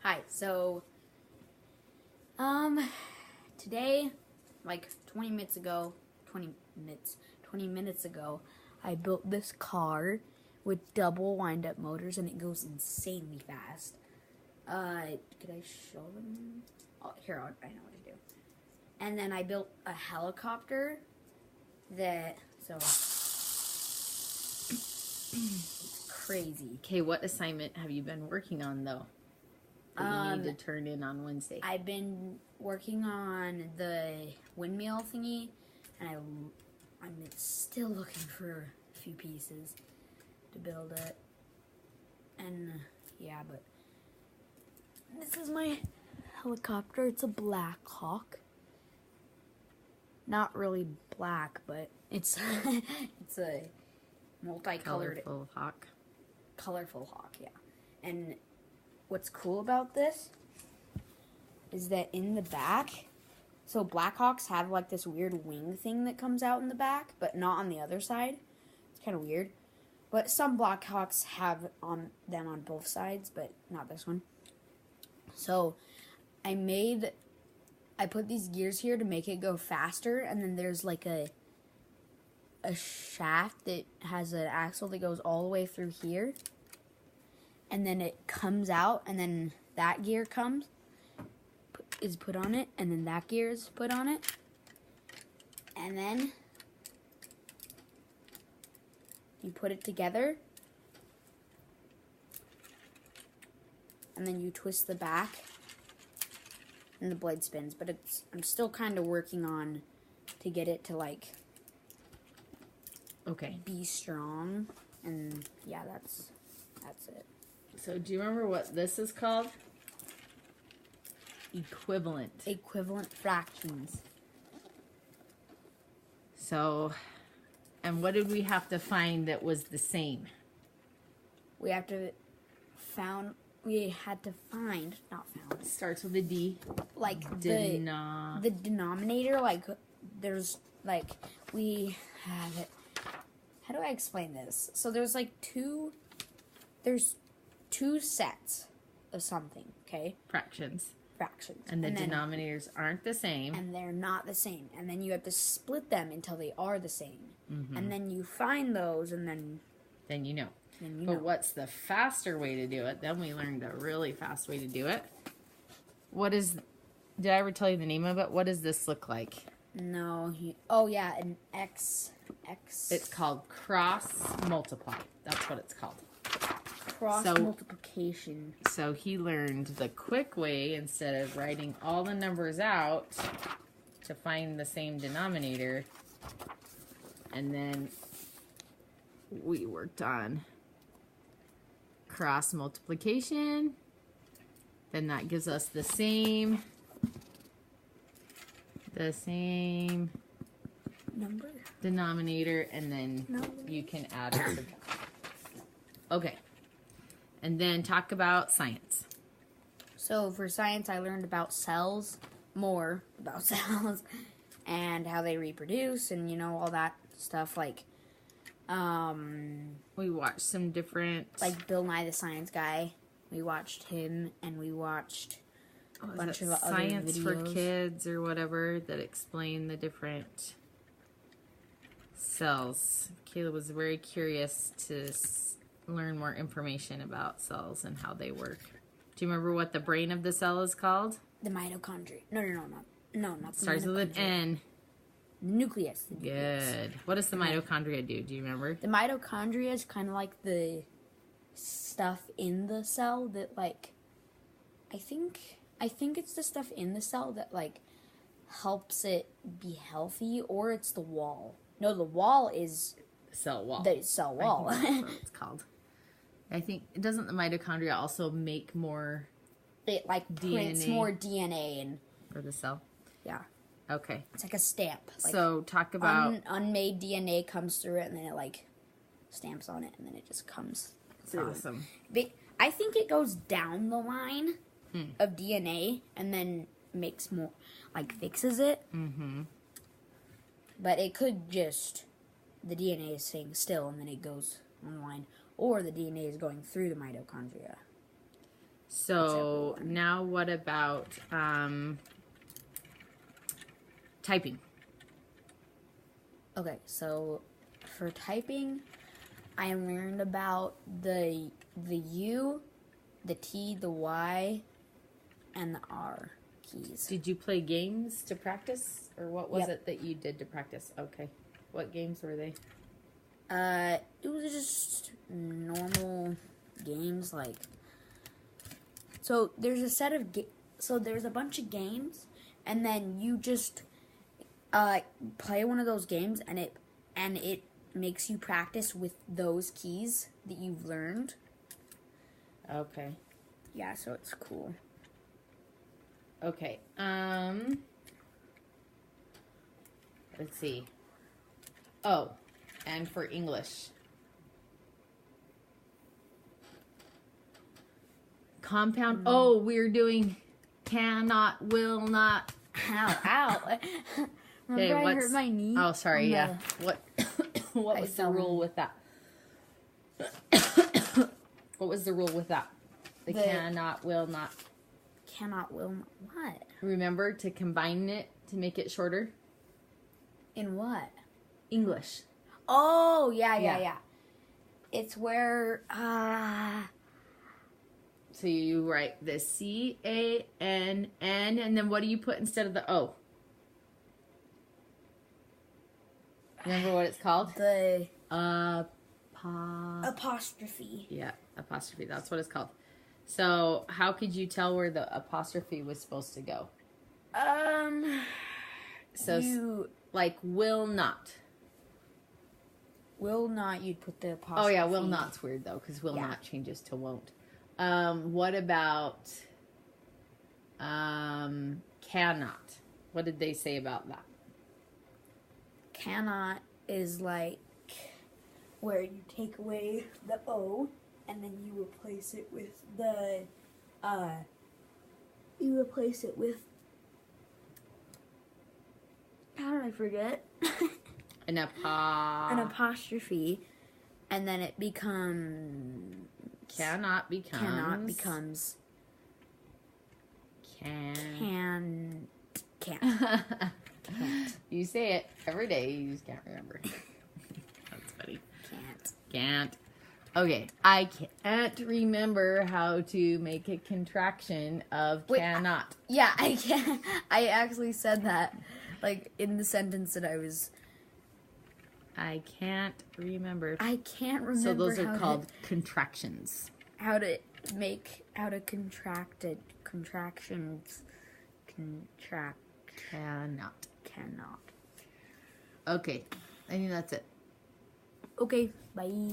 Hi, today, like 20 minutes ago, 20 minutes ago, I built this car with double wind-up motors, and it goes insanely fast. Could I show them? Oh, here, I know what to do. And then I built a helicopter it's crazy. Okay, what assignment have you been working on, though? That you need to turn in on Wednesday. I've been working on the windmill thingy, and I'm still looking for a few pieces to build it. And yeah, but this is my helicopter. It's a Black Hawk. Not really black, but it's it's a multicolored, colorful hawk. Yeah, and what's cool about this is that in the back, so Blackhawks have like this weird wing thing that comes out in the back, but not on the other side. It's kind of weird. But some Blackhawks have them on both sides, but not this one. So I put these gears here to make it go faster, and then there's like a shaft that has an axle that goes all the way through here. And then it comes out, and then that gear is put on it, and then that gear is put on it. And then you put it together, and then you twist the back, and the blade spins. But I'm still kind of working on to get it to be strong. And yeah, that's it. So do you remember what this is called? Equivalent. Equivalent fractions. So, and what did we have to find that was the same? We had to find, not found. It starts with a D. Like the denominator, like there's like we have it. How do I explain this? So there's two sets of something, okay? Fractions. And the denominators aren't the same. And they're not the same. And then you have to split them until they are the same. Mm-hmm. And then you find those, and then you know. But what's the faster way to do it? Then we learned a really fast way to do it. Did I ever tell you the name of it? What does this look like? No. An X. It's called cross multiply. That's what it's called. Cross multiplication. So he learned the quick way, instead of writing all the numbers out to find the same denominator. And then we worked on cross multiplication. Then that gives us the same number denominator, and then you can add or subtract. Okay. And then talk about science. So for science, I learned about cells, more about cells, and how they reproduce, and all that stuff. Like, we watched some different, like Bill Nye the Science Guy. We watched him, and we watched a bunch of other Science videos. for Kids or whatever that explain the different cells. Kayla was very curious to learn more information about cells and how they work. Do you remember what the brain of the cell is called? The mitochondria. No, not the starts with an N. Nucleus. Good. What does the mitochondria do? Do you remember? The mitochondria is kind of like the stuff in the cell that, like, I think it's the stuff in the cell that, like, helps it be healthy, or it's the wall. No, the wall is cell wall. The cell wall. I think that's what it's called. I think, doesn't the mitochondria also make more it like prints more DNA for the cell? Yeah. Okay. It's like a stamp. Like, so talk about unmade DNA comes through it, and then it like stamps on it, and then it just comes through. Awesome. But I think it goes down the line of DNA and then makes more, like fixes it. Mm-hmm. But it could just, the DNA is staying still and then it goes on the line, or the DNA is going through the mitochondria. So now what about typing? Okay, so for typing, I learned about the U, the T, the Y, and the R keys. Did you play games to practice, or what was it that you did to practice? Okay, what games were they? It was just normal games, like. So there's a set of so there's a bunch of games, and then you just play one of those games, and it makes you practice with those keys that you've learned. Okay. Yeah, so it's cool. Okay. Let's see. Oh, and for English. Compound. Oh, we're doing cannot, will not. Ow, ow. Remember I hurt my knee? Oh, sorry, yeah. What was the rule with that? What was the rule with that? The cannot, will not. Cannot, will not. What? Remember to combine it to make it shorter? In what? English. Oh, yeah. It's where, So you write the C-A-N-N, and then what do you put instead of the O? Remember what it's called? The apostrophe. Yeah, apostrophe. That's what it's called. So how could you tell where the apostrophe was supposed to go? So like will not. Will not, you'd put the apostrophe. Oh yeah, will not's weird though, because will not changes to won't. What about cannot? What did they say about that? Cannot is like where you take away the O and then you replace it with the how did I forget? An apostrophe, and then it becomes can't. You say it every day, you just can't remember. That's funny. Can't. Okay, I can't remember how to make a contraction of cannot. I can't. I actually said that, like, in the sentence that I was. I can't remember. I can't remember. So those are called contractions. How to contract contractions. Cannot. Okay, I think that's it. Okay, bye.